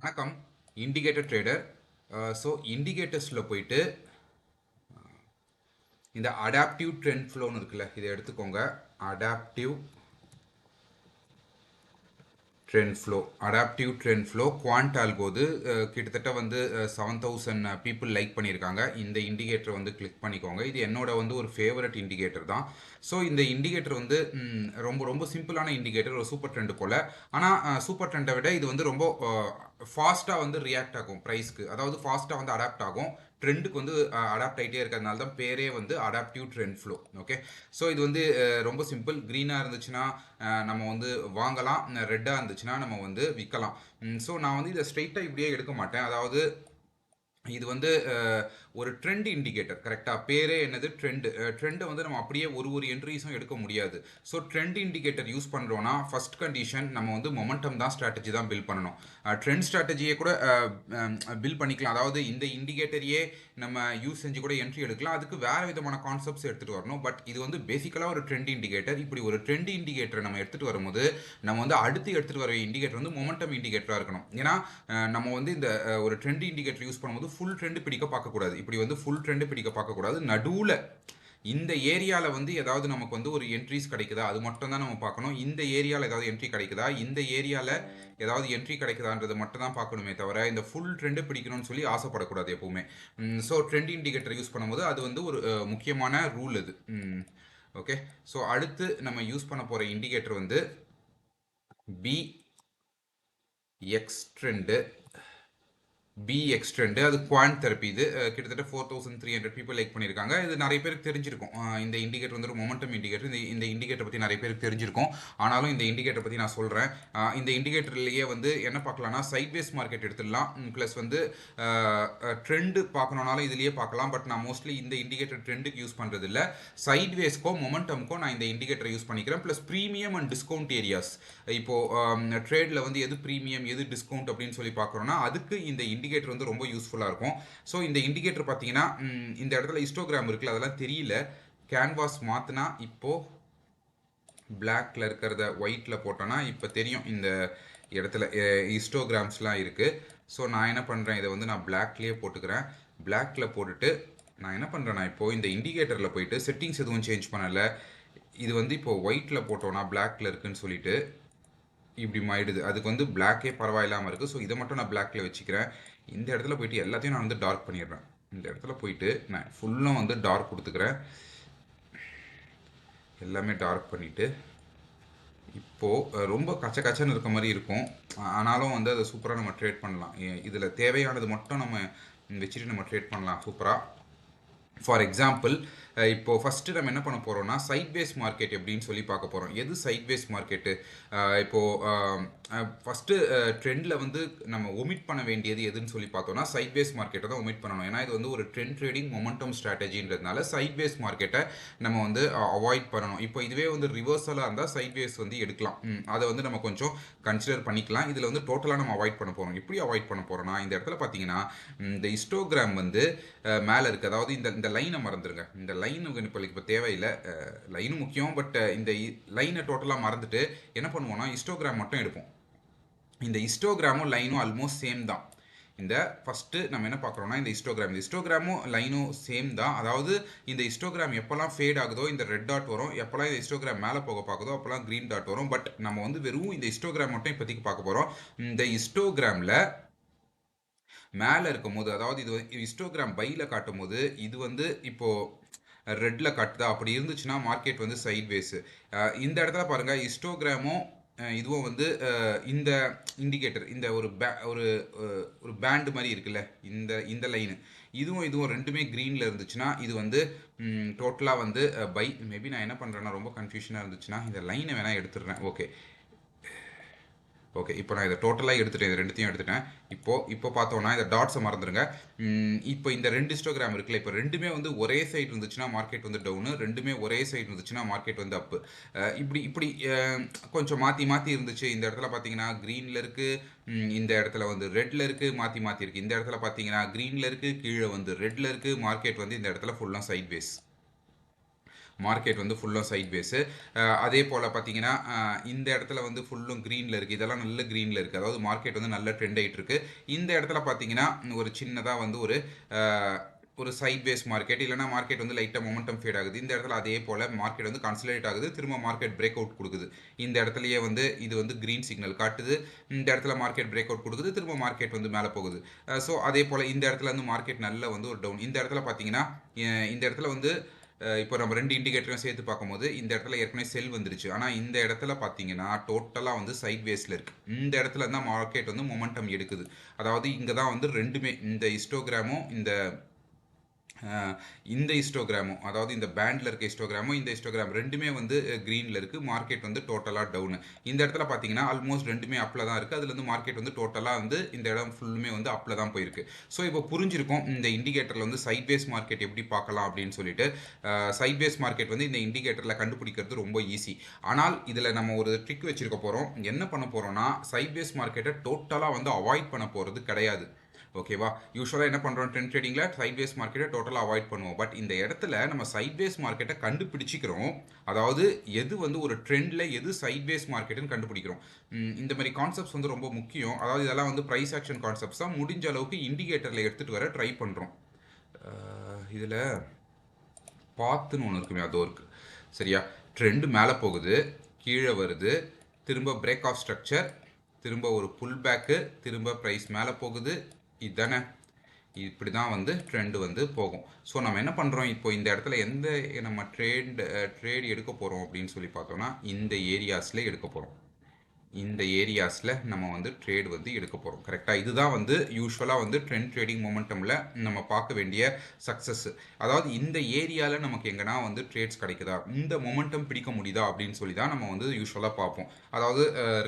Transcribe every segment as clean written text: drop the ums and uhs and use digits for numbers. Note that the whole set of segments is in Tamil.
வணக்கம். Indicator trader. ஸோ இண்டிகேட்டர்ஸில் போயிட்டு இந்த அடாப்டிவ் ட்ரெண்ட் ஃப்ளோன்னு இருக்குல்ல, இதை எடுத்துக்கோங்க. Adaptive adaptive trend flow quant ஆல்கோது கிட்டத்தட்ட வந்து 7000 பீப்புள் லைக் பண்ணியிருக்காங்க. இந்த இண்டிகேட்டர் வந்து கிளிக் பண்ணிக்கோங்க. இது என்னோட வந்து ஒரு ஃபேவரட் இண்டிகேட்டர் தான். ஸோ இந்த இண்டிகேட்டர் வந்து ரொம்ப ரொம்ப சிம்பிளான இண்டிகேட்டர், ஒரு சூப்பர் ட்ரெண்ட் போல். ஆனால் சூப்பர் ட்ரெண்டை விட இது வந்து ரொம்ப ஃபாஸ்ட்டாக வந்து ரியாக்ட் ஆகும் ப்ரைஸ்க்கு. அதாவது ஃபாஸ்ட்டாக வந்து அடாப்ட் ஆகும், ட்ரெண்டுக்கு வந்து அடாப்ட் ஆகிட்டே இருக்கிறதுனால தான் பேரே வந்து adaptive trend flow. Okay, so இது வந்து ரொம்ப சிம்பிள். க்ரீனாக இருந்துச்சுன்னா நம்ம வந்து வாங்கலாம், ரெட்டாக இருந்துச்சுன்னா நம்ம வந்து விற்கலாம். ஸோ நான் வந்து இதை ஸ்ட்ரெயிட்டாக இப்படியே எடுக்க மாட்டேன். அதாவது இது வந்து ஒரு ட்ரெண்ட் இண்டிகேட்டர். கரெக்டாக பேரே என்னது, ட்ரெண்டு. ட்ரெண்டை வந்து நம்ம அப்படியே ஒரு என்ட்ரிஸும் எடுக்க முடியாது. ஸோ ட்ரெண்ட் இண்டிகேட்டர் யூஸ் பண்ணுறோன்னா ஃபர்ஸ்ட் கண்டிஷன் நம்ம வந்து மொமெண்டம் தான், ஸ்ட்ராட்டஜி தான் பில்ட் பண்ணணும். ட்ரெண்ட் ஸ்ட்ராட்டஜியை கூட பில்ட் பண்ணிக்கலாம். அதாவது இந்த இண்டிகேட்டரையே நம்ம யூஸ் செஞ்சு கூட என்ட்ரி எடுக்கலாம். அதுக்கு வேறு விதமான கான்செப்ட்ஸ் எடுத்துகிட்டு வரணும். பட் இது வந்து பேசிக்கலாக ஒரு ட்ரெண்ட் இண்டிகேட்டர். இப்படி ஒரு ட்ரெண்ட் இண்டிகேட்டரை நம்ம எடுத்துகிட்டு வரும்போது நம்ம வந்து அடுத்து எடுத்துகிட்டு வர இண்டிகேட்டர் வந்து மொமெண்டம் இண்டிகேட்டராக இருக்கணும். ஏன்னா நம்ம வந்து இந்த ஒரு ட்ரெண்ட் இண்டிகேட்டர் யூஸ் பண்ணும்போது ஃபுல் ட்ரெண்ட் பிடிக்க பார்க்கக்கூடாது. இப்படி வந்து ஃபுல் ட்ரெண்ட் பிடிக்க பார்க்கக்கூடாது. நடுவில் இந்த ஏரியாவில் வந்து ஏதாவது நமக்கு வந்து ஒரு என்ட்ரிஸ் கிடைக்குதா, அது மட்டும் தான் நம்ம பார்க்கணும். இந்த ஏரியாவில் ஏதாவது என்ட்ரி கிடைக்குதா, இந்த ஏரியாவில் ஏதாவது என்ட்ரி கிடைக்குதான்றது மட்டும் தான் பார்க்கணுமே தவிர இந்த ஃபுல் ட்ரெண்டு பிடிக்கணும்னு சொல்லி ஆசைப்படக்கூடாது எப்பவுமே. ஸோ ட்ரெண்ட் இண்டிகேட்டர் யூஸ் பண்ணும்போது அது வந்து ஒரு முக்கியமான ரூல் இது. ஓகே, ஸோ அடுத்து நம்ம யூஸ் பண்ண போகிற இண்டிகேட்டர் வந்து பிஎக்ஸ் ட்ரெண்டு. பிஎக்ஸ் ட்ரெண்டு, அது குவான்ட் தெரப்பி. இது கிட்டத்தட்ட 4300 பீப்புள் லைக் பண்ணியிருக்காங்க. இது நிறைய பேருக்கு தெரிஞ்சிருக்கும். இந்த இண்டிகேட்டர் வந்து ஒரு மொமெண்டம் இண்டிகேட்டர். இந்த இண்டிகேட்டர் பற்றி நிறைய பேருக்கு தெரிஞ்சிருக்கும். ஆனாலும் இந்த இண்டிகேட்டர் பற்றி நான் சொல்கிறேன். இந்த இண்டிகேட்டர்லேயே வந்து என்ன பார்க்கலாம்னா சைட்வேஸ் மார்க்கெட் எடுத்துடலாம். ப்ளஸ் வந்து ட்ரெண்டு பார்க்கணுன்னாலும் இதுலேயே பார்க்கலாம். பட் நான் மோஸ்ட்லி இந்த இண்டிகேட்டர் ட்ரெண்டுக்கு யூஸ் பண்ணுறது இல்லை. சைட்வேஸ்க்கோ மொமெண்டம்க்கோ நான் இந்த இண்டிகேட்டரை யூஸ் பண்ணிக்கிறேன். Plus premium and discount areas. இப்போது ட்ரேடில் வந்து எது ப்ரீமியம் எது டிஸ்கவுண்ட் அப்படின்னு சொல்லி பார்க்குறோன்னா அதுக்கு இந்த இண்டிகேட்டர் வந்து ரொம்ப யூஸ்ஃபுல்லாக இருக்கும். ஸோ இந்த இண்டிகேட்டர் பார்த்தீங்கன்னா இந்த இடத்துல ஹிஸ்டோகிராம் இருக்குல்ல, அதெல்லாம் தெரியல. கேன்வாஸ் மாற்றினா இப்போது பிளாக்ல இருக்கிறத ஒயிட்டில் போட்டோன்னா இப்போ தெரியும். இந்த இடத்துல ஹிஸ்டோகிராம்ஸ்லாம் இருக்குது. ஸோ நான் என்ன பண்ணுறேன், இதை வந்து நான் பிளாக்லேயே போட்டுக்கிறேன். பிளாக்ல போட்டுட்டு நான் என்ன பண்ணுறேன்னா இப்போது இந்த இண்டிகேட்டரில் போயிட்டு செட்டிங்ஸ் எதுவும் சேஞ்ச் பண்ணலை. இது வந்து இப்போது ஒயிட்டில் போட்டோன்னா பிளாக்ல இருக்குன்னு சொல்லிட்டு இப்படி மாறிடுது. அதுக்கு வந்து பிளாக்கே பரவாயில்லாமல் இருக்குது. ஸோ இதை மட்டும் நான் பிளாக்ல வச்சுக்கிறேன். இந்த இடத்துல போயிட்டு எல்லாத்தையும் நான் வந்து டார்க் பண்ணிடுறேன். இந்த இடத்துல போயிட்டு நான் ஃபுல்லும் வந்து டார்க் கொடுத்துக்கிறேன். எல்லாமே டார்க் பண்ணிவிட்டு இப்போது ரொம்ப கச்ச கச்சன்னு இருக்க மாதிரி இருக்கும். ஆனாலும் வந்து அதை சூப்பராக நம்ம ட்ரேட் பண்ணலாம். இதில் தேவையானது மட்டும் நம்ம வச்சுட்டு நம்ம ட்ரேட் பண்ணலாம் சூப்பராக. ஃபார் எக்ஸாம்பிள் இப்போது ஃபஸ்ட்டு நம்ம என்ன பண்ண போகிறோம்னா சைட்வேஸ் மார்க்கெட் எப்படின்னு சொல்லி பார்க்க போகிறோம். எது சைட்வேஸ் மார்க்கெட்டு? இப்போது ஃபஸ்ட்டு ட்ரெண்டில் வந்து நம்ம ஒமிட் பண்ண வேண்டியது எதுன்னு சொல்லி பார்த்தோம்னா சைட்வேஸ் மார்க்கெட்டை தான் ஒமிட் பண்ணணும். ஏன்னா இது வந்து ஒரு ட்ரெண்ட் ட்ரேடிங் மொமெண்டம் ஸ்ட்ராட்டஜின்றதுனால சைட்வேஸ் மார்க்கெட்டை நம்ம வந்து அவாய்ட் பண்ணணும். இப்போ இதுவே வந்து ரிவர்சலாக இருந்தால் சைட்வேஸ் வந்து எடுக்கலாம். அதை வந்து நம்ம கொஞ்சம் கன்சிடர் பண்ணிக்கலாம். இதில் வந்து டோட்டலாக நம்ம அவாய்ட் பண்ண போகிறோம். எப்படி அவாய்ட் பண்ண போகிறோம்னா இந்த இடத்துல பார்த்தீங்கன்னா இந்த ஹிஸ்டோகிராம் வந்து மேலே இருக்குது. அதாவது இந்த லைனை மறந்துடுங்க. இந்த லைனுக்கு இப்போ தேவையில்லை. லைனும் முக்கியம். பட் இந்த லைனை டோட்டலாக மறந்துட்டு என்ன பண்ணுவோம்னா ஹிஸ்டோகிராம் மட்டும் எடுப்போம். இந்த ஹிஸ்டோகிராமும் லைனும் ஆல்மோஸ்ட் சேம் தான். இந்த ஃபஸ்ட்டு நம்ம என்ன பார்க்குறோம்னா இந்த ஹிஸ்டோகிராமும் லைனும் சேம் தான். அதாவது இந்த ஹிஸ்டோகிராம் எப்போல்லாம் ஃபேட் ஆகுதோ இந்த ரெட் டாட் வரும். எப்போல்லாம் இந்த ஹிஸ்டோகிராம் மேலே போக பார்க்குதோ அப்போல்லாம் க்ரீன் டாட் வரும். பட் நம்ம வந்து வெறும் இந்த ஹிஸ்டோகிராம் மட்டும் இப்போதைக்கு பார்க்க போகிறோம். இந்த ஹிஸ்டோகிராமில் மேலே இருக்கும் போது, அதாவது இது ஹிஸ்டோகிராம் பையில் காட்டும் போது இது வந்து இப்போது ரெட்டில் காட்டுதா, அப்படி இருந்துச்சுன்னா மார்க்கெட் வந்து சைட்வேஸு. இந்த இடத்துல பாருங்கள் ஹிஸ்டோகிராமும் இதுவும் வந்து இந்த இண்டிகேட்டர் இந்த ஒரு பேண்டு மாதிரி இருக்குல்ல, இந்த லைனு இதுவும் ரெண்டுமே க்ரீனில் இருந்துச்சுன்னா இது வந்து டோட்டலாக வந்து பை. மேபி நான் என்ன பண்ணுறேன்னா ரொம்ப கன்ஃபியூஷனாக இருந்துச்சுன்னா இந்த லைனை வேணால் எடுத்துடுறேன். ஓகே, இப்போ நான் இதை டோட்டலாக எடுத்துட்டேன். இது ரெண்டுத்தையும் எடுத்துட்டேன். இப்போ பார்த்தோன்னா இந்த டாட்ஸை மறந்துடுங்க. இப்போ இந்த ரெண்டு ஹிஸ்டோகிராம் இருக்குல்ல, இப்போ ரெண்டுமே வந்து ஒரே சைடு இருந்துச்சுன்னா மார்க்கெட் வந்து டவுனு, ரெண்டுமே ஒரே சைடு இருந்துச்சுன்னா மார்க்கெட் வந்து அப்பு. இப்படி கொஞ்சம் மாற்றி இருந்துச்சு. இந்த இடத்துல பார்த்தீங்கன்னா க்ரீனில் இருக்குது, இந்த இடத்துல வந்து ரெட்டில் இருக்குது, மாற்றி இருக்குது. இந்த இடத்துல பார்த்தீங்கன்னா க்ரீனில் இருக்குது, கீழே வந்து ரெட்டில் இருக்குது. மார்க்கெட் வந்து இந்த இடத்துல ஃபுல்லாக சைட்வேஸ். மார்க்கெட் வந்து ஃபுல்லும் சைட் வேஸு. அதே போல் பார்த்தீங்கன்னா இந்த இடத்துல வந்து ஃபுல்லும் க்ரீனில் இருக்குது, இதெல்லாம் நல்ல க்ரீனில் இருக்குது, அதாவது மார்க்கெட் வந்து நல்ல ட்ரெண்ட் ஆகிட்டு இருக்கு. இந்த இடத்துல பார்த்தீங்கன்னா ஒரு சின்னதாக வந்து ஒரு சைட் பேஸ் மார்க்கெட், இல்லைனா மார்க்கெட் வந்து லைட்டாக மொமெண்டம் ஃபேட் ஆகுது. இந்த இடத்துல அதே போல் மார்க்கெட் வந்து கன்சல்டேட் ஆகுது, திரும்ப மார்க்கெட் பிரேக் அவுட் கொடுக்குது. இந்த இடத்துலயே வந்து இது வந்து க்ரீன் சிக்னல் காட்டுது, இந்த இடத்துல மார்க்கெட் பிரேக் அவுட் கொடுக்குது, திரும்ப மார்க்கெட் வந்து மேலே போகுது. ஸோ அதே போல் இந்த இடத்துல வந்து மார்க்கெட் நல்ல வந்து ஒரு டவுன். இந்த இடத்துல பார்த்தீங்கன்னா இந்த இடத்துல வந்து இப்போ நம்ம 2 இண்டிகேட்டரும் சேர்த்து பார்க்கும்போது இந்த இடத்துல ஏற்கனவே செல் வந்துருச்சு. ஆனால் இந்த இடத்துல பார்த்தீங்கன்னா டோட்டலாக வந்து சைட் வேஸில் இருக்குது. இந்த இடத்துல தான் மார்க்கெட் வந்து மொமெண்டம் எடுக்குது. அதாவது இங்கே தான் வந்து ரெண்டுமே, இந்த ஹிஸ்டோகிராமும் இந்த ஹிஸ்டோகிராமும், அதாவது இந்த பேண்டில் இருக்க ஹிஸ்டோகிராமும் இந்த ஹிஸ்டோகிராம் ரெண்டுமே வந்து க்ரீனில் இருக்குது. மார்க்கெட் வந்து டோட்டலாக டவுனு. இந்த இடத்துல பார்த்தீங்கன்னா ஆல்மோஸ்ட் ரெண்டுமே அப்பில் தான் இருக்குது. அதுலேருந்து மார்க்கெட் வந்து டோட்டலாக வந்து இந்த இடம் ஃபுல்லுமே வந்து அப்பில் தான் போயிருக்கு. ஸோ இப்போ புரிஞ்சிருக்கும் இந்த இண்டிகேட்டரில் வந்து சைட் வேஸ் மார்க்கெட் எப்படி பார்க்கலாம் அப்படின்னு சொல்லிட்டு. சைட் வேஸ் மார்க்கெட் வந்து இந்த இண்டிகேட்டரில் கண்டுபிடிக்கிறது ரொம்ப ஈஸி. ஆனால் இதில் நம்ம ஒரு ட்ரிக் வச்சுருக்க போகிறோம். என்ன பண்ண போகிறோம்னா சைட் வேஸ் மார்க்கெட்டை டோட்டலாக வந்து அவாய்ட் பண்ண போகிறது கிடையாது. ஓகேவா? யூஸ்வலாக என்ன பண்ணுறோம், ட்ரெண்ட் ட்ரேடிங்கில் சைட்வேஸ் மார்க்கெட்டை டோட்டலாக அவாய்ட் பண்ணுவோம். பட் இந்த இடத்துல நம்ம சைட்வேஸ் மார்க்கெட்டை கண்டுபிடிச்சிக்கிறோம். அதாவது எது வந்து ஒரு ட்ரெண்டில் எது சைட்வேஸ் மார்க்கெட்டுன்னு கண்டுபிடிக்கிறோம். இந்த மாதிரி கான்செப்ட்ஸ் வந்து ரொம்ப முக்கியம். அதாவது இதெல்லாம் வந்து ப்ரைஸ் ஆக்ஷன் கான்செப்ட்ஸ் தான். முடிஞ்ச அளவுக்கு இண்டிகேட்டரில் எடுத்துகிட்டு வர ட்ரை பண்ணுறோம். இதில் பாத்துன்னு ஒன்று இருக்குமே, அதோ இருக்குது. சரியா? ட்ரெண்டு மேலே போகுது, கீழே வருது, திரும்ப பிரேக் ஆஃப் ஸ்ட்ரக்சர், திரும்ப ஒரு புல் பேக்கு, திரும்ப ப்ரைஸ் மேலே போகுது. இதுதானே, இப்படி தான் வந்து ட்ரெண்டு வந்து போகும். ஸோ நம்ம என்ன பண்ணுறோம், இப்போ இந்த இடத்துல எந்த நம்ம ட்ரேட் எடுக்க போகிறோம் அப்படின்னு சொல்லி பார்த்தோம்னா இந்த ஏரியாஸில் எடுக்க போகிறோம். இந்த ஏரியாஸில் நம்ம வந்து ட்ரேட் வந்து எடுக்க போகிறோம். கரெக்டாக? இதுதான் வந்து யூஸ்வலாக வந்து ட்ரெண்ட் ட்ரேடிங் மொமெண்டமில் நம்ம பார்க்க வேண்டிய சக்ஸஸ். அதாவது இந்த ஏரியாவில் நமக்கு எங்கன்னா வந்து ட்ரேட்ஸ் கிடைக்குதா, இந்த மொமெண்டம் பிடிக்க முடியுதா அப்படின்னு சொல்லி தான் நம்ம வந்து யூஸ்வலாக பார்ப்போம். அதாவது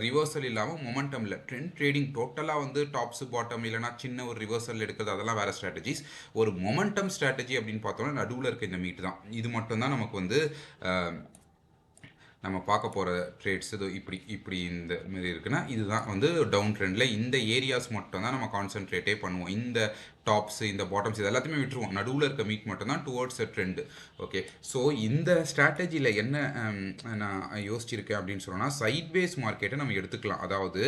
ரிவர்சல் இல்லாமல் மொமெண்டமில் ட்ரெண்ட் ட்ரேடிங் டோட்டலாக வந்து டாப்ஸு பாட்டம் இல்லைனா சின்ன ஒரு ரிவர்சல் எடுக்கிறது, அதெல்லாம் வேறு ஸ்ட்ராட்டஜிஸ். ஒரு மொமெண்டம் ஸ்ட்ராட்டஜி அப்படின்னு பார்த்தோம்னா நடுவில் இருக்க இந்த மீட் தான். இது மட்டும்தான் நமக்கு வந்து நம்ம பார்க்க போகிற ட்ரேட்ஸ். இது இப்படி இந்த மாதிரி இருக்குன்னா இதுதான் வந்து டவுன் ட்ரெண்டில் இந்த ஏரியாஸ் மட்டும் தான் நம்ம கான்சென்ட்ரேட்டே பண்ணுவோம். இந்த டாப்ஸ், இந்த பாட்டம்ஸ், இது எல்லாத்தையுமே விட்டுருவோம். நடுவில் இருக்க மீட் மட்டும் தான் towards a trend. Okay, so இந்த ஸ்ட்ராட்டஜியில் என்ன நான் யோசிச்சிருக்கேன் அப்படின்னு சொன்னால் சைட்வேஸ் மார்க்கெட்டை நம்ம எடுத்துக்கலாம். அதாவது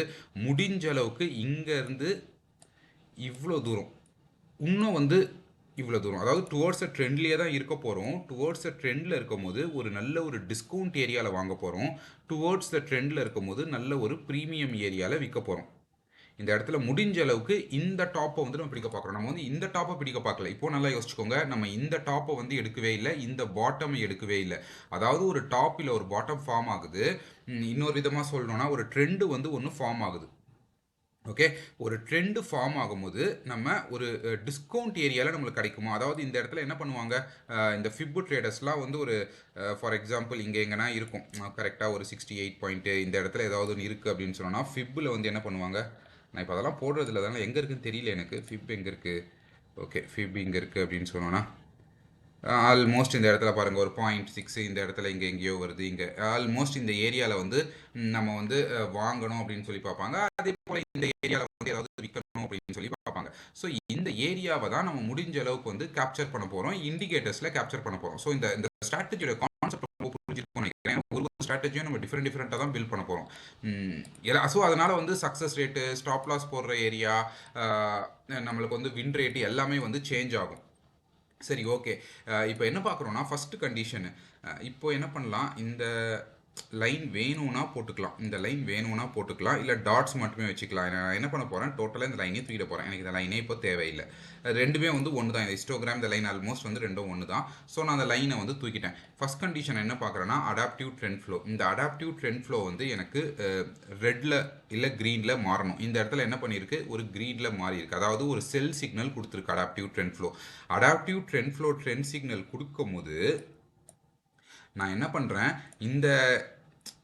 முடிஞ்ச அளவுக்கு இங்கேருந்து இவ்வளோ தூரம், இன்னும் வந்து இவ்வளோ தூரம், அதாவது டுவர்ட்ஸ் அ ட்ரெண்ட்லேயே தான் இருக்க போகிறோம். டுவர்ட்ஸ் அ ட்ரெண்டில் இருக்கும் போது ஒரு நல்ல ஒரு டிஸ்கவுண்ட் ஏரியாவில் வாங்க போகிறோம். டுவர்ட்ஸ் த ட்ரெண்டில் இருக்கும் போது நல்ல ஒரு ப்ரீமியம் ஏரியாவில் விற்க போகிறோம். இந்த இடத்துல முடிஞ்ச அளவுக்கு இந்த டாப்பை வந்து நம்ம பிடிக்க பார்க்குறோம். நம்ம வந்து இந்த டாப்பை பிடிக்க பார்க்கல. இப்போ நல்லா யோசிச்சுக்கோங்க, நம்ம இந்த டாப்பை வந்து எடுக்கவே இல்லை, இந்த பாட்டம் எடுக்கவே இல்லை. அதாவது ஒரு டாப் இல்லை ஒரு பாட்டம் ஃபார்ம் ஆகுது. இன்னொரு விதமாக சொல்லணும்னா ஒரு ட்ரெண்டு வந்து ஒன்று ஃபார்ம் ஆகுது. ஓகே, ஒரு ட்ரெண்டு ஃபார்ம் ஆகும்போது நம்ம ஒரு டிஸ்கவுண்ட் ஏரியாவில் நம்மளுக்கு கிடைக்குமா, அதாவது இந்த இடத்துல என்ன பண்ணுவாங்க, இந்த ஃபிப்பு ட்ரேடர்ஸ்லாம் வந்து ஒரு ஃபார் எக்ஸாம்பிள் இங்கே எங்கன்னா இருக்கும் கரெக்டாக ஒரு 68 பாயிண்ட்டு இந்த இடத்துல ஏதாவது ஒன்று இருக்குது அப்படின்னு சொன்னோன்னா ஃபிப்பில் வந்து என்ன பண்ணுவாங்க, நான் இப்போ அதெல்லாம் போடுறதில்ல, அதனால் எங்கே இருக்குன்னு தெரியல எனக்கு. ஃபிப் எங்கே இருக்குது, ஓகே ஃபிப் இங்கே இருக்குது அப்படின்னு சொன்னோன்னா ஆல்மோஸ்ட் இந்த இடத்துல பாருங்கள் ஒரு 0.6 இந்த இடத்துல இங்கே எங்கேயோ வருது. இங்கே ஆல்மோஸ்ட் இந்த ஏரியாவில் வந்து நம்ம வந்து வாங்கணும் அப்படின்னு சொல்லி பார்ப்பாங்க. அதே போல் இந்த ஏரியாவில் வந்து ஏதாவது விற்கணும் அப்படின்னு சொல்லி பார்ப்பாங்க. ஸோ இந்த ஏரியாவை தான் நம்ம முடிஞ்ச அளவுக்கு வந்து கேப்சர் பண்ண போகிறோம், இண்டிகேட்டர்ஸில் கேப்சர் பண்ண போகிறோம். ஸோ இந்த ஸ்ட்ராட்டஜியோட கான்செப்ட் ரொம்ப புரிஞ்சிருக்கும்னு நினைக்கிறேன். ஒரு ஸ்ட்ராட்டஜியும் நம்ம டிஃப்ரெண்ட்டாக தான் பில்ட் பண்ண போகிறோம். ஸோ அதனால் வந்து சக்ஸஸ் ரேட்டு, ஸ்டாப் லாஸ் போடுற ஏரியா, நம்மளுக்கு வந்து வின் ரேட்டு எல்லாமே வந்து சேஞ்ச் ஆகும். சரி, ஓகே. இப்போ என்ன பார்க்குறோன்னா ஃபஸ்ட்டு கண்டிஷனு, இப்போ என்ன பண்ணலாம், இந்த லைன் வேணும்னா போட்டுக்கலாம், இந்த லைன் வேணும்னா போட்டுக்கலாம், இல்லை டாட்ஸ் மட்டுமே வச்சுக்கலாம். நான் என்ன பண்ண போகிறேன், டோட்டலாக இந்த லைனே தூக்கிட போகிறேன். எனக்கு இந்த லைனே இப்போ தேவையில்லை. ரெண்டுமே வந்து ஒன்று தான். இந்த ஹிஸ்டோகிராம், இந்த லைன் ஆல்மோஸ்ட் வந்து ரெண்டும் ஒன்று தான். ஸோ நான் அந்த லைனை வந்து தூக்கிட்டேன். ஃபஸ்ட் கண்டிஷன் என்ன பார்க்குறேன்னா அடாப்டிவ் ட்ரெண்ட் ஃப்ளோ. இந்த அடாப்டிவ் ட்ரெண்ட் ஃப்ளோ வந்து எனக்கு ரெட்டில் இல்லை க்ரீனில் மாறணும். இந்த இடத்துல என்ன பண்ணியிருக்கு, ஒரு க்ரீனில் மாறி இருக்குது. அதாவது ஒரு செல் சிக்னல் கொடுத்துருக்கு adaptive trend flow. Adaptive trend flow trend signal கொடுக்கும்போது நான் என்ன பண்ணுறேன், இந்த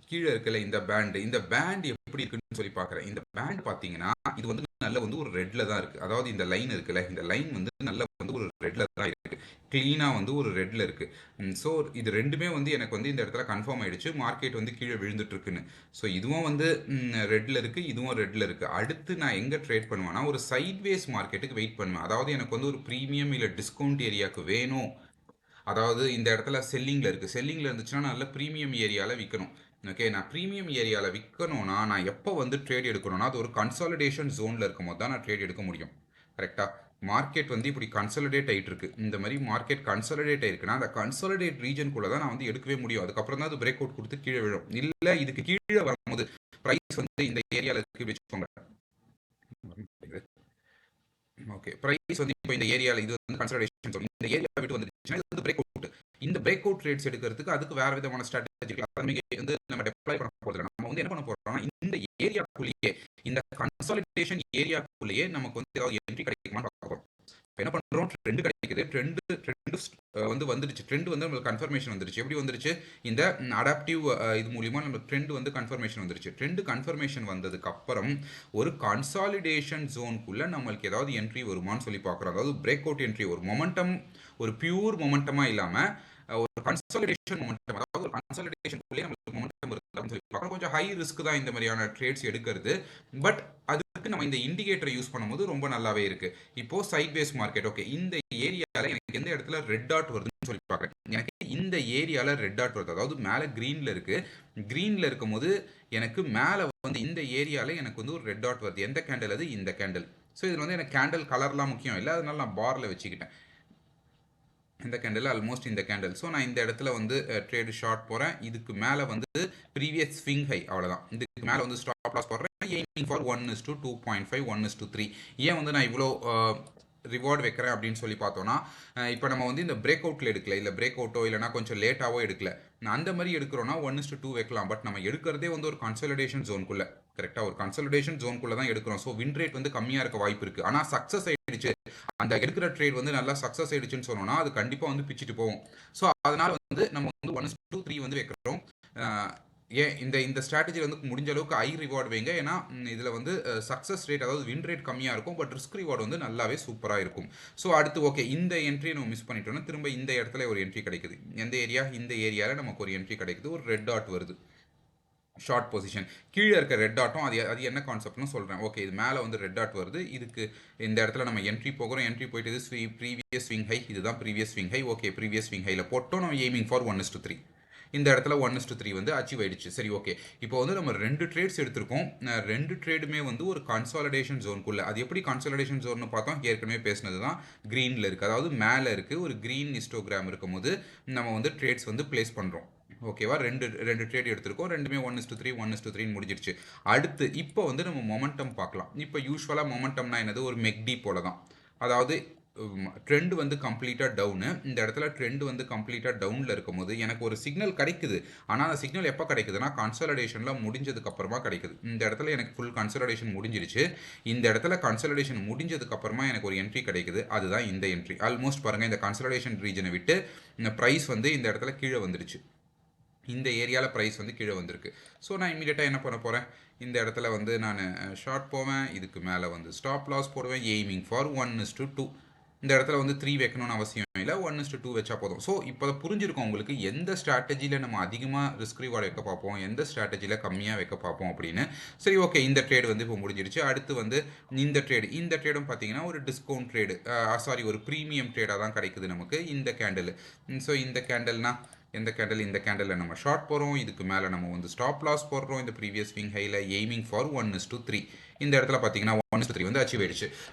கீழே இருக்கல இந்த பேண்ட் எப்படி இருக்குன்னு சொல்லி பார்க்குறேன். இந்த பேண்ட் பார்த்தீங்கன்னா இது வந்து நல்ல வந்து ஒரு ரெட்டில் தான் இருக்குது. அதாவது இந்த லைன் இருக்குல்ல, இந்த லைன் வந்து நல்ல வந்து ஒரு ரெட்டில் தான் இருக்குது, க்ளீனாக வந்து ஒரு ரெட்டில் இருக்குது. ஸோ இது ரெண்டுமே வந்து எனக்கு வந்து இந்த இடத்துல கன்ஃபார்ம் ஆகிடுச்சு, மார்க்கெட் வந்து கீழே விழுந்துட்டுருக்குன்னு. ஸோ இதுவும் வந்து ரெட்டில் இருக்குது, இதுவும் ரெட்டில் இருக்குது. அடுத்து நான் எங்கே ட்ரேட் பண்ணுவேன்னா ஒரு சைட்வேஸ் மார்க்கெட்டுக்கு வெயிட் பண்ணுவேன். அதாவது எனக்கு வந்து ஒரு ப்ரீமியம் இல்லை டிஸ்கவுண்ட் ஏரியாவுக்கு வேணும் அதாவது இந்த இடத்துல செல்லிங்கில் இருக்குது. செல்லிங்கில் இருந்துச்சுன்னா நல்ல ப்ரீமியம் ஏரியாவில் விற்கணும். ஓகே, நான் ப்ரீமியம் ஏரியாவில் விற்கணும்னா நான் எப்போ வந்து ட்ரேட் எடுக்கணும்னா அது ஒரு கன்சாலிடேஷன் ஜோனில் இருக்கும் போது தான் நான் ட்ரேட் எடுக்க முடியும். கரெக்டாக? மார்க்கெட் வந்து இப்படி கன்சாலிடேட் ஆகிட்டு இருக்கு. இந்த மாதிரி மார்க்கெட் கன்சாலிடேட் ஆயிருக்குன்னா அந்த கன்சாலிடேட் ரீஜனுக்குள்ள தான் நான் வந்து எடுக்கவே முடியும். அதுக்கப்புறம் தான் அது பிரேக் அவுட் கொடுத்து கீழே விழும். இல்லை இதுக்கு கீழே வரும்போது ப்ரைஸ் வந்து இந்த ஏரியாவில் இருக்கு வச்சுக்கோங்க. ஓகே, பிரைஸ் வந்து இப்போ இந்த ஏரியாவில் இது வந்து கன்சிடரேஷன் சொல்லி இந்த ஏரியா விட்டு வந்துருச்சுன்னா இது வந்து பிரேக் அவுட். இந்த பிரேக் அவுட் ரேட்ஸ் எடுக்கிறதுக்கு அதுக்கு வேற விதமான ஸ்ட்ராட்டஜி வந்து நம்ம டெப்ளாய் பண்ண போறது. நம்ம வந்து என்ன பண்ண போறோம்னா இந்த ஏரியாக்குள்ளேயே இந்த கன்சாலிடேஷன் ஏரியாக்குள்ளேயே நமக்கு வந்து ஏதாவது என்ட்ரி கிடைக்குமான்னு பார்க்க போறோம். என்ன பண்றோம், ட்ரெண்ட் கிடைக்குது. ட்ரெண்ட் வந்து வந்துருச்சு. ட்ரெண்ட் வந்து நம்மளுக்கு கன்ஃபர்மேஷன் வந்துருச்சு. எப்படி வந்துருச்சு, இந்த அடாப்டிவ் இது மூலியமா நம்மளுக்கு ட்ரெண்ட் வந்து கன்ஃபர்மேஷன் வந்துருச்சு. ட்ரெண்ட் கன்ஃபர்மேஷன் வந்ததுக்கு அப்புறம் ஒரு கன்சாலிடேஷன் ஜோனுக்குள்ள நம்மளுக்கு ஏதாவது என்ட்ரி வருமானு சொல்லி பார்க்குறோம். அதாவது பிரேக் அவுட் என்ட்ரி, ஒரு மொமெண்டம், ஒரு பியூர் மொமெண்டமா இல்லாம ஒரு கன்சாலிடேஷன் மொமெண்டம், அதாவது ஒரு கன்சாலிடேஷனுக்குள்ளே நம்மளுக்கு மொமெண்டம் இருக்கு அப்படின்னு சொல்லி பார்க்குறோம். கொஞ்சம் ஹை ரிஸ்க் தான் இந்த மாதிரியான ட்ரேட்ஸ் எடுக்கிறது. பட் அதுக்கு நம்ம இந்த இண்டிகேட்டரை யூஸ் பண்ணும்போது ரொம்ப நல்லாவே இருக்கு. இப்போ சைட்வேஸ் மார்க்கெட். ஓகே, இந்த ஏரியால எனக்கு எந்த இடத்துல ரெட் டாட் வருதுன்னு சொல்லி பார்க்குறேன். எனக்கு இந்த ஏரியால ரெட் டாட் வருது, அதாவது மேலே கிரீன்ல இருக்கு. கிரீன்ல இருக்கும் போது எனக்கு மேலே வந்து இந்த ஏரியால எனக்கு வந்து ஒரு ரெட் டாட் வருது. எந்த கேண்டல் அது? இந்த கேண்டல். ஸோ இதில் வந்து எனக்கு கேண்டல் கலர்லாம் முக்கியம் இல்லை, அதனால நான் பார்ல வச்சுக்கிட்டேன். இந்த கேண்டில் ஆல்மோஸ்ட் இந்த கேண்டில். ஸோ நான் இந்த இடத்துல வந்து ட்ரேடு ஷார்ட் போகிறேன். இதுக்கு மேலே வந்து ப்ரீவியஸ் ஸ்விங் ஹை, அவ்வளோதான். இதுக்கு மேலே வந்து ஸ்டாப் லாஸ் போடுறேன். Aiming for 1:2.5, 1:3. ஏன் வந்து நான் இவ்வளோ ரிவார்டு வைக்கிறேன் அப்படின்னு சொல்லி பார்த்தோன்னா, இப்போ நம்ம வந்து இந்த பிரேக் அவுட்டில் எடுக்கல, இல்லை பிரேக் அவுட்டோ இல்லைனா கொஞ்சம் லேட்டாவோ எடுக்கல. நான் அந்த மாதிரி எடுக்கிறோன்னா 1:2 வைக்கலாம். பட் நம்ம எடுக்கிறதே வந்து ஒரு கன்சாலிடேஷன் ஜோனுக்குள்ளே. கரெக்டாக ஒரு கன்சாலிடேஷன் ஜோனுக்குள்ளே தான் எடுக்கிறோம். ஸோ வின் ரேட் வந்து கம்மியாக இருக்க வாய்ப்பு இருக்குது. ஆனால் சக்ஸஸ் ஆயிடுச்சு, அந்த எடுக்கிற ட்ரேட் வந்து நல்லா சக்ஸஸ் ஆயிடுச்சுன்னு சொன்னோம்னா அது கண்டிப்பாக வந்து பிச்சுட்டு போகும். ஸோ அதனால வந்து நம்ம வந்து 1:3 வந்து வைக்கிறோம். ஏன் இந்த ஸ்ட்ராட்டஜி வந்து முடிஞ்ச அளவுக்கு ஹை ரிவார்டு வைங்க. ஏன்னா இதில் வந்து சக்ஸஸ் ரேட், அதாவது வின் ரேட் கம்மியாக இருக்கும், பட் ரிஸ்க் ரிவார்டு வந்து நல்லாவே சூப்பராக இருக்கும். ஸோ அடுத்து ஓகே, இந்த என்ட்ரியை நம்ம மிஸ் பண்ணிட்டோம்னா திரும்ப இந்த இடத்துல ஒரு என்ட்ரி கிடைக்குது. எந்த ஏரியா? இந்த ஏரியாவில் நமக்கு ஒரு என்ட்ரி கிடைக்குது. ஒரு ரெட் டாட் வருது, ஷார்ட் பொசிஷன். கீழே இருக்க ரெட் டாட்டும் அது என்ன கான்செப்ட்னு சொல்கிறேன். ஓகே, இது மேலே வந்து ரெட் டாட் வருது. இதுக்கு இந்த இடத்துல நம்ம என்ட்ரி போகிறோம். என்ட்ரி போயிட்டு இது ப்ரீவியஸ் ஸ்விங் ஹை, இதுதான் previous swing high. Okay, previous swing ஹையில் போட்டோம். நம்ம எய்மிங் ஃபார் 1:3. இந்த இடத்துல 1:3 வந்து அச்சீவ் ஆயிடுச்சு. சரி, ஓகே, இப்போ வந்து நம்ம 2 ட்ரேட்ஸ் எடுத்திருக்கோம். 2 ட்ரேடுமே வந்து ஒரு கன்சாலிடேஷன் ஜோனுக்குள்ள. அது எப்படி கன்சாலிடேஷன் ஜோன்னு பார்த்தோம், ஏற்கனவே பேசினது தான். க்ரீனில் இருக்குது, அதாவது மேலே இருக்குது. ஒரு க்ரீன் ஹிஸ்டோகிராம் இருக்கும்போது நம்ம வந்து ட்ரேட்ஸ் வந்து பிளேஸ் பண்ணுறோம். ஓகேவா, ரெண்டு ட்ரேட் எடுத்திருக்கோம். ரெண்டுமே 1:3 1:3 முடிஞ்சிருச்சு. அடுத்து இப்போ வந்து நம்ம மொமெண்டம் பார்க்கலாம். இப்போ யூஸ்வலாக மொமெண்டம்னா என்னது? ஒரு மெக்டி போல தான். அதாவது ட்ரெண்ட் வந்து கம்ப்ளீட்டாக டவுனு. இந்த இடத்துல ட்ரெண்ட் வந்து கம்ப்ளீட்டாக டவுனில் இருக்கும்போது எனக்கு ஒரு சிக்னல் கிடைக்குது. ஆனால் அந்த சிக்னல் எப்போ கிடைக்குதுன்னா கன்சாலிடேஷனில் முடிஞ்சதுக்கு அப்புறமா கிடைக்குது. இந்த இடத்துல எனக்கு ஃபுல் கன்சாலிடேஷன் முடிஞ்சிருச்சு. இந்த இடத்துல கன்சாலிடேஷன் முடிஞ்சதுக்கு அப்புறமா எனக்கு ஒரு என்ட்ரி கிடைக்குது. அதுதான் இந்த என்ட்ரி. ஆல்மோஸ்ட் பாருங்கள், இந்த கன்சாலிடேஷன் ரீஜனை விட்டு இந்த ப்ரைஸ் வந்து இந்த இடத்துல கீழே வந்துருச்சு. இந்த ஏரியாவில் ப்ரைஸ் வந்து கீழே வந்திருக்கு. ஸோ நான் இமீடியட்டாக என்ன பண்ண போகிறேன், இந்த இடத்துல வந்து நான் ஷார்ட் போவேன். இதுக்கு மேலே வந்து ஸ்டாப் லாஸ் போடுவேன். Aiming for 1:2. இந்த இடத்துல வந்து 3 வைக்கணும்னு அவசியம் இல்லை, 1:2 வச்சா போதும். ஸோ இப்போ புரிஞ்சிருக்கும் உங்களுக்கு எந்த ஸ்ட்ராட்டஜியில் நம்ம அதிகமாக ரிஸ்க் ரிவார்டு வைக்க பார்ப்போம், எந்த ஸ்ட்ராட்டஜியில் கம்மியாக வைக்க பார்ப்போம் அப்படின்னு. சரி, ஓகே, இந்த ட்ரேடு வந்து இப்போ முடிஞ்சிருச்சு. அடுத்து வந்து இந்த ட்ரேடும் பார்த்தீங்கன்னா ஒரு டிஸ்கவுண்ட் ட்ரேடு, சாரி, ஒரு ப்ரீமியம் ட்ரேடாக தான் கிடைக்குது நமக்கு இந்த கேண்டில். ஸோ இந்த கேண்டில்னா எந்த கேண்டில்? இந்த கேண்டிலில் நம்ம ஷார்ட் போகிறோம். இதுக்கு மேலே நம்ம வந்து ஸ்டாப் லாஸ் போடுறோம். இந்த ப்ரீவியஸ் ஸ்விங் ஹையில் எய்மிங் ஃபார் 1:3. இந்த இடத்துல பார்த்தீங்கன்னா 1:3 வந்து அச்சீவ் ஆயிடுச்சு.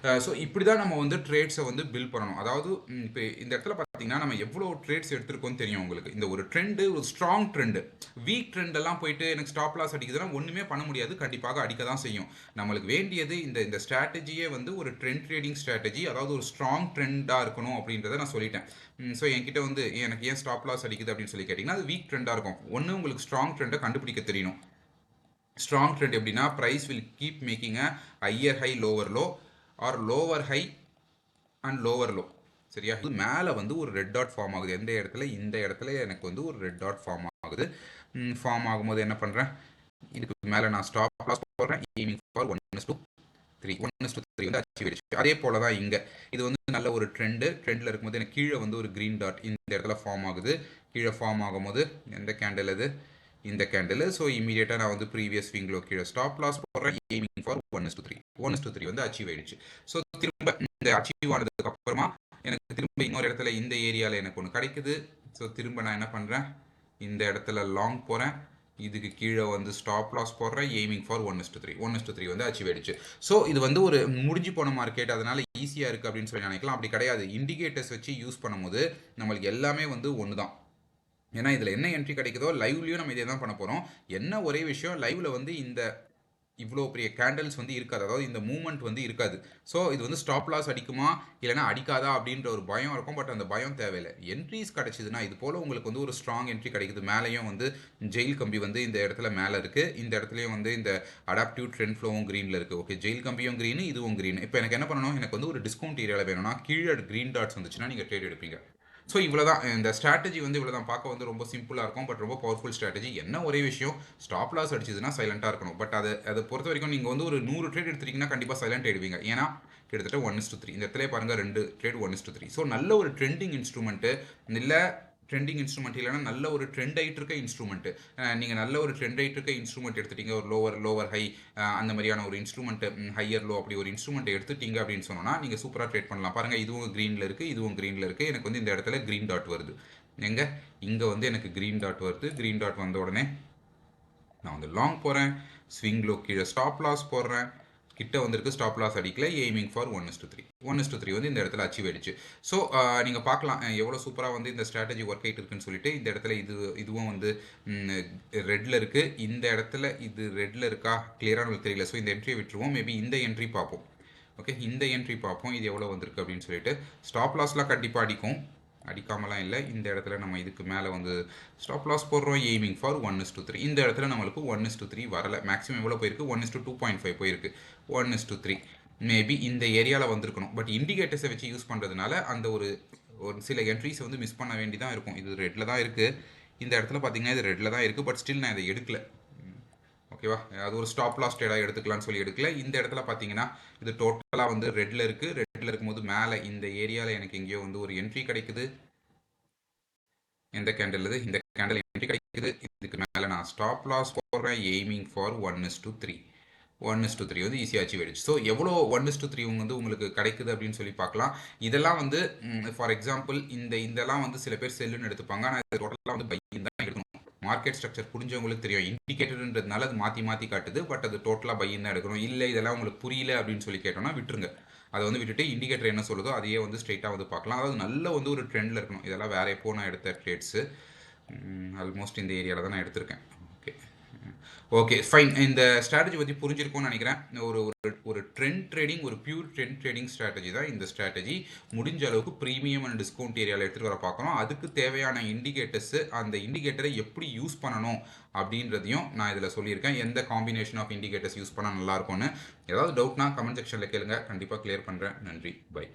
ஸோ இப்படி தான் நம்ம வந்து ட்ரேட்ஸை வந்து பில்ட் பண்ணணும். அதாவது இப்போ இந்த இடத்துல பார்த்தீங்கன்னா நம்ம எவ்வளோ ட்ரேட்ஸ் எடுத்திருக்கோம்னு தெரியும் உங்களுக்கு. இந்த ஒரு ட்ரெண்டு, ஒரு ஸ்ட்ராங் ட்ரெண்டு. வீக் ட்ரெண்டெல்லாம் போயிட்டு எனக்கு ஸ்டாப் லாஸ் அடிக்குதுன்னா ஒன்றுமே பண்ண முடியாது, கண்டிப்பாக அடிக்க தான் செய்யும். நம்மளுக்கு வேண்டியது இந்த ஸ்ட்ராட்டஜியே வந்து ஒரு ட்ரெண்ட் ட்ரேடிங் ஸ்ட்ராட்டஜி, அதாவது ஒரு ஸ்ட்ராங் ட்ரெண்டாக இருக்கணும் அப்படின்றத நான் சொல்லிட்டேன். ஸோ என்கிட்ட வந்து எனக்கு ஏன் ஸ்டாப் லாஸ் அடிக்குது அப்படின்னு சொல்லி கேட்டிங்கன்னா அது வீக் ட்ரெண்டாக இருக்கும். ஒன்று உங்களுக்கு ஸ்ட்ராங் ட்ரெண்டை கண்டுபிடிக்க தெரியணும். ஸ்ட்ராங் ட்ரெண்ட் எப்படின்னா price will keep making a higher high lower low or lower high and lower low. சரியா, இது மேலே வந்து ஒரு ரெட் டாட் ஃபார்ம் ஆகுது. எந்த இடத்துல? இந்த இடத்துல எனக்கு வந்து ஒரு ரெட் டாட் ஃபார்ம் ஆகுது. ஃபார்ம் ஆகும்போது என்ன பண்ணுறேன், இதுக்கு மேலே நான் ஸ்டாப் லாஸ் போடுறேன். எய்மிங் ஃபார் 1:3 வந்து அச்சீவ் ஆயிடுச்சு. அதே போல தான் இங்கே இது வந்து நல்ல ஒரு ட்ரெண்டில் இருக்கும்போது எனக்கு கீழே வந்து ஒரு க்ரீன் டாட் இந்த இடத்துல ஃபார்ம் ஆகுது. கீழே ஃபார்ம் ஆகும்போது எந்த கேண்டில் அது? இந்த கேண்டில். ஸோ இமீடியட்டாக நான் வந்து ப்ரீவியஸ் ஸ்விங்கில் கீழே ஸ்டாப் லாஸ் போடுறேன். எய்மிங் ஃபார் 1:3 வந்து அச்சீவ் ஆயிடுச்சு. ஸோ திரும்ப இந்த அச்சீவ் ஆனதுக்கு அப்புறமா எனக்கு திரும்ப இன்னொரு இடத்துல இந்த ஏரியாவில் எனக்கு ஒன்று கிடைக்குது. ஸோ திரும்ப நான் என்ன பண்ணுறேன், இந்த இடத்துல லாங் போகிறேன். இதுக்கு கீழே வந்து ஸ்டாப் லாஸ் போடுறேன். எய்மிங் ஃபார் 1:3 1:3 வந்து அச்சீவ் ஆயிடுச்சு. ஸோ இது வந்து ஒரு முடிஞ்சு போன மார்க்கெட், அதனால ஈஸியாக இருக்குது அப்படின்னு சொல்லி நினைக்கலாம். அப்படி கிடையாது. இண்டிகேட்டர்ஸ் வச்சு யூஸ் பண்ணும்போது நம்மளுக்கு எல்லாமே வந்து ஒன்று தான். ஏன்னா இதில் என்ன என்ட்ரி கிடைக்குதோ லைவ்லையும் நம்ம இதே தான் பண்ண போகிறோம். என்ன ஒரே விஷயம், லைவ்ல வந்து இந்த இவ்வளோ பெரிய கேண்டல்ஸ் வந்து இருக்காது, அதாவது இந்த மூவ்மெண்ட் வந்து இருக்காது. ஸோ இது வந்து ஸ்டாப் லாஸ் அடிக்குமா இல்லைனா அடிக்காதா அப்படின்ற ஒரு பயம் இருக்கும். பட் அந்த பயம் தேவையில்லை. என்ட்ரிஸ் கிடச்சிதுன்னா இது போல் உங்களுக்கு வந்து ஒரு ஸ்ட்ராங் என்ட்ரி கிடைக்குது. மேலேயும் வந்து ஜெயில் கம்பி வந்து இந்த இடத்துல மேலே இருக்குது. இந்த இடத்துலையும் வந்து இந்த அடாப்டிவ் ட்ரெண்ட் ஃப்ளோவும் க்ரீனில் இருக்குது. ஓகே, ஜெயில் கம்பியும் க்ரீனு, இதுவும் க்ரீன். இப்போ எனக்கு என்ன பண்ணணும், எனக்கு வந்து ஒரு டிஸ்கவுண்ட் ஏரியாவில் வேணும்னா கீழே க்ரீன் டாட்ஸ் வந்துச்சுன்னா நீங்கள் ட்ரேட் எடுப்பீங்க. ஸோ இவ்வளோ தான் இந்த ஸ்ட்ராட்டஜி வந்து இவ்வளோ தான். பார்க்க வந்து ரொம்ப சிம்பிளாக இருக்கும், பட் ரொம்ப பவர்ஃபுல் ஸ்ட்ராட்டஜி. என்ன ஒரே விஷயம், ஸ்டாப் லாஸ் அடிச்சதுன்னா சைலண்ட்டாக இருக்கணும். பட் அதை பொறுத்த வரைக்கும் நீங்கள் வந்து ஒரு 100 ட்ரேட் எடுத்துட்டீங்கன்னா கண்டிப்பாக சைலண்ட் ஆயிடுவீங்க. ஏன்னா கிட்டத்தட்ட 1:3 இந்த இடத்துல பாருங்கள், 2 ட்ரேட் 1:3. ஸோ நல்ல ஒரு ட்ரெண்டிங் இன்ஸ்ட்ருமெண்ட்டு இல்லை, ட்ரெண்டிங் இன்ஸ்ட்ருமெண்ட் இல்லைனா நல்ல ஒரு ட்ரெண்ட் ஆகிட்டு இருக்க இன்ஸ்ட்ருமெண்ட்டு. நீங்கள் நல்ல ஒரு ட்ரெண்ட் ஆகிட்டு இருக்க இன்ஸ்ட்ருமெண்ட் எடுத்துட்டீங்க, ஒரு லோவர் ஹை அந்த மாதிரியான ஒரு இன்ஸ்ட்ருமெண்ட்டு, ஹையர் லோ அப்படி ஒரு இன்ஸ்ட்ருமெண்ட் எடுத்துட்டீங்க அப்படின்னு சொன்னால் நீங்கள் சூப்பராக ட்ரேட் பண்ணலாம். பாருங்கள், இதுவும் க்ரீனில் இருக்குது, இதுவும் க்ரீனில் இருக்குது. எனக்கு வந்து இந்த இடத்துல க்ரீன் டாட் வருது. எங்கே இங்கே வந்து எனக்கு க்ரீன் டாட் வருது. க்ரீன் டாட் வந்த உடனே நான் வந்து லாங் போகிறேன். ஸ்விங் லோ கீழே ஸ்டாப் லாஸ் போடுறேன். கிட்ட வந்திருக்கு, ஸ்டாப் லாஸ் அடிக்கல. எய்மிங் ஃபார் 1:3 1:3 வந்து இந்த இடத்துல அச்சீவ் ஆயிடுச்சு. ஸோ நீங்கள் பார்க்கலாம் எவ்வளோ சூப்பராக வந்து இந்த ஸ்ட்ராட்டஜி ஒர்க் ஆகிட்டு இருக்குன்னு சொல்லிட்டு. இந்த இடத்துல இதுவும் வந்து ரெட்டில் இருக்குது. இந்த இடத்துல இது ரெட்டில் இருக்கா கிளியராக நமக்கு தெரியல. ஸோ இந்த என்ட்ரியை விட்டுருவோம். மேபி இந்த என்ட்ரி பார்ப்போம். ஓகே, இந்த என்ட்ரி பார்ப்போம், இது எவ்வளோ வந்திருக்கு அப்படின்னு சொல்லிட்டு. ஸ்டாப் லாஸ்லாம் கண்டிப்பாக அடிக்கும், அடிக்காமலாம் இல்லை. இந்த இடத்துல நம்ம இதுக்கு மேலே வந்து ஸ்டாப் லாஸ் போடுறோம். Aiming for 1:3. இந்த இடத்துல நம்மளுக்கு 1:3 வரலை. மேக்ஸிமம் எவ்வளோ போயிருக்கு, 1:2.5 போயிருக்கு. 1:3 மேபி இந்த ஏரியாவில் வந்திருக்கணும். பட் இண்டிகேட்டர்ஸை வச்சு யூஸ் பண்ணுறதுனால அந்த ஒரு சில என்ட்ரிஸை வந்து மிஸ் பண்ண வேண்டி தான் இருக்கும். இது ரெட்டில் தான் இருக்குது. இந்த இடத்துல பார்த்தீங்கன்னா இது ரெட்டில் தான் இருக்குது. பட் ஸ்டில் நான் இதை எடுக்கல. ஓகேவா, அது ஒரு ஸ்டாப் லாஸ் ட்ரேடாக எடுத்துக்கலாம்னு சொல்லி எடுக்கல. இந்த இடத்துல பார்த்தீங்கன்னா இது டோட்டலாக வந்து ரெட்டில் இருக்குது. ரெட்டில் இருக்கும்போது மேலே இந்த ஏரியாவில் எனக்கு எங்கேயோ வந்து ஒரு என்ட்ரி கிடைக்குது. எந்த கேண்டில் இது, இந்த கேண்டில் என்ட்ரி கிடைக்குது. இதுக்கு மேலே நான் ஸ்டாப் லாஸ் போடுறேன். எய்மிங் ஃபார் 1:3 1:3 வந்து ஈஸியாக அச்சீவ் ஆயிடுச்சு. ஸோ எவ்வளோ 1:3 வந்து உங்களுக்கு கிடைக்குது அப்படின்னு சொல்லி பார்க்கலாம். இதெல்லாம் வந்து ஃபார் எக்ஸாம்பிள் இதெல்லாம் வந்து சில பேர் செல்லுன்னு எடுத்துப்பாங்க. ஆனால் இது டோட்டலாக வந்து பையின் தான் எடுக்கணும். மார்க்கெட் ஸ்ட்ரக்சர் புரிஞ்சவங்களுக்கு தெரியும். இண்டிகேட்டர்ன்றதுனால அது மாற்றி காட்டுது. பட் அது டோட்டலாக பையின் தான் எடுக்கணும். இல்லை இதெல்லாம் உங்களுக்கு புரியல அப்படின்னு சொல்லி கேட்டோம்னா விட்டுருங்க. அதை வந்து விட்டுட்டு இண்டிகேட்டர் என்ன சொல்லுதோ அதையே வந்து ஸ்ட்ரெயிட்டாக வந்து பார்க்கலாம். அதாவது நல்ல வந்து ஒரு ட்ரெண்டில் இருக்கணும். இதெல்லாம் வேற எப்போ நான் எடுத்த ட்ரேட்ஸு ஆல்மோஸ்ட் இந்த ஏரியாவில் தான் நான் எடுத்திருக்கேன். Okay fine. இந்த ஸ்ட்ராட்டஜி பற்றி புரிஞ்சிருக்கும்னு நினைக்கிறேன். ஒரு ட்ரெண்ட் ட்ரேடிங், ஒரு பியூர் ட்ரெண்ட் ட்ரேடிங் ஸ்ட்ராட்டஜி தான் இந்த ஸ்ட்ராட்டஜி. முடிஞ்ச அளவுக்கு ப்ரீமியம் அண்ட் டிஸ்கவுண்ட் ஏரியாவில் எடுத்துகிட்டு வர பார்க்கணும். அதுக்கு தேவையான இண்டிகேட்டர்ஸு, அந்த இண்டிகேட்டரை எப்படி யூஸ் பண்ணணும் அப்படின்றதையும் நான் இதில் சொல்லியிருக்கேன். எந்த காம்பினேஷன் ஆஃப் இண்டிகேட்டர்ஸ் யூஸ் பண்ணால் நல்லாயிருக்கும்னு. ஏதாவது டவுட்னா கமெண்ட் செக்ஷனில் கேளுங்க, கண்டிப்பாக கிளியர் பண்ணுறேன். நன்றி, பை.